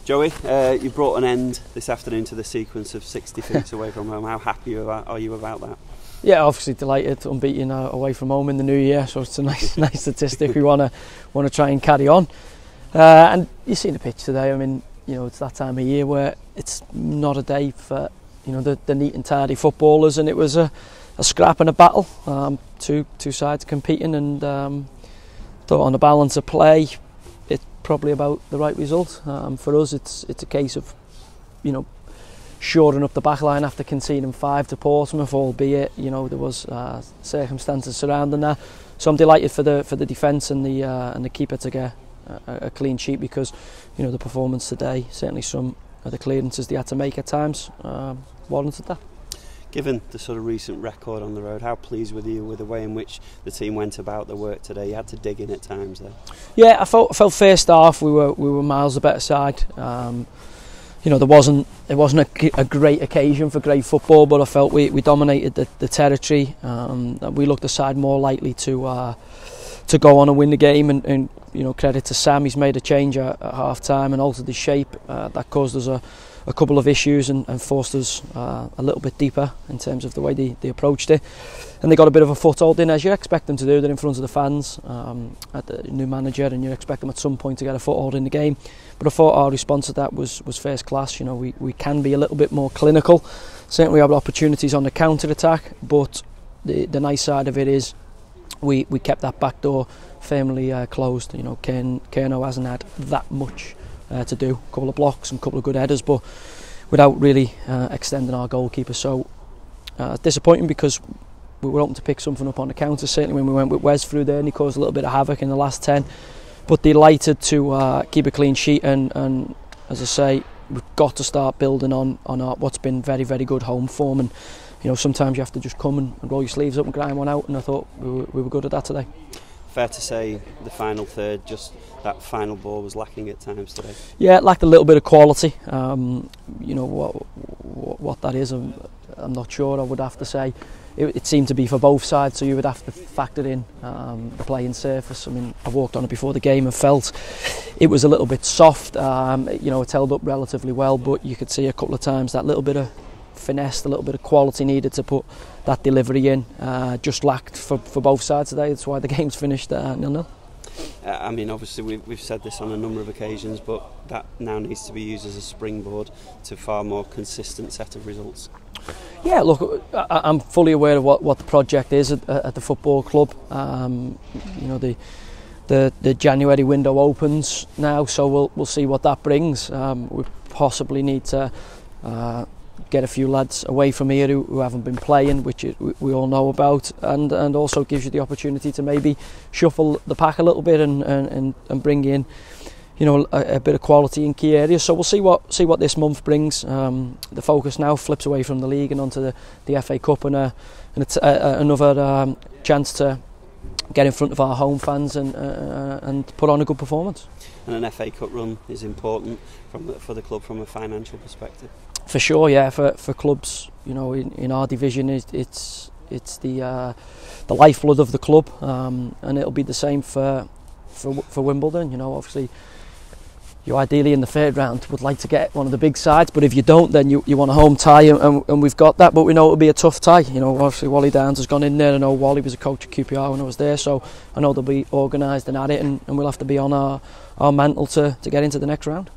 Joey, you brought an end this afternoon to the sequence of 60 defeats away from home. How happy are you about that? Yeah, obviously delighted, unbeaten away from home in the new year, so it's a nice statistic we want to try and carry on. And you've seen the pitch today. I mean, it's that time of year where it's not a day for the neat and tidy footballers, and it was a scrap and a battle. Two sides competing, and thought on the balance of play, it's probably about the right result. For us, it's a case of shoring up the back line after conceding 5 to Portsmouth, albeit there was circumstances surrounding that. So I'm delighted for the defence and the keeper to get a clean sheet, because the performance today, certainly some of the clearances they had to make at times, warranted that. Given the sort of recent record on the road, how pleased were you with the way in which the team went about the work today? You had to dig in at times there. Yeah, I felt first half we were miles the better side. It wasn't a great occasion for great football, but I felt we dominated the territory. We looked the side more likely to go on and win the game, and credit to Sam, he's made a change at half time and altered the shape. That caused us a couple of issues and forced us a little bit deeper in terms of the way they approached it, and they got a bit of a foothold in, as you expect them to do. They're in front of the fans at the new manager, and you expect them at some point to get a foothold in the game. But I thought our response to that was first class. We can be a little bit more clinical. Certainly we have opportunities on the counter attack, but the nice side of it is we kept that back door firmly closed. Kerno hasn't had that much to do, a couple of blocks and a couple of good headers, but without really extending our goalkeeper. So disappointing, because we were hoping to pick something up on the counter, certainly when we went with Wes through there, and he caused a little bit of havoc in the last 10. But delighted to keep a clean sheet, and as I say, we've got to start building on what's been very, very good home form. And sometimes you have to just come and roll your sleeves up and grind one out, and I thought we were good at that today. Fair to say the final third, just that final ball was lacking at times today. Yeah, it lacked a little bit of quality. What that is, I'm not sure. I would have to say it seemed to be for both sides, so you would have to factor in the playing surface. I mean, I walked on it before the game and felt it was a little bit soft. It held up relatively well, but you could see a couple of times that little bit of finesse, a little bit of quality needed to put that delivery in, just lacked for both sides today. That's why the game's finished 0-0. I mean, obviously we've said this on a number of occasions, but that now needs to be used as a springboard to far more consistent set of results. Yeah, look, I'm fully aware of what the project is at the football club. The January window opens now, so we'll see what that brings. We possibly need to get a few lads away from here who haven't been playing, which we all know about, and also gives you the opportunity to maybe shuffle the pack a little bit and bring in a bit of quality in key areas. So we'll see what this month brings. The focus now flips away from the league and onto the FA Cup, and another chance to get in front of our home fans and put on a good performance. And an FA Cup run is important for the club from a financial perspective. For sure, yeah. For clubs, in our division, it's the lifeblood of the club, and it'll be the same for Wimbledon. Obviously, you ideally in the third round would like to get one of the big sides, but if you don't, then you want a home tie, and we've got that. But we know it'll be a tough tie. Obviously Wally Downs has gone in there. I know Wally was a coach at QPR when I was there, so I know they'll be organised and at it, and we'll have to be on our mantle to get into the next round.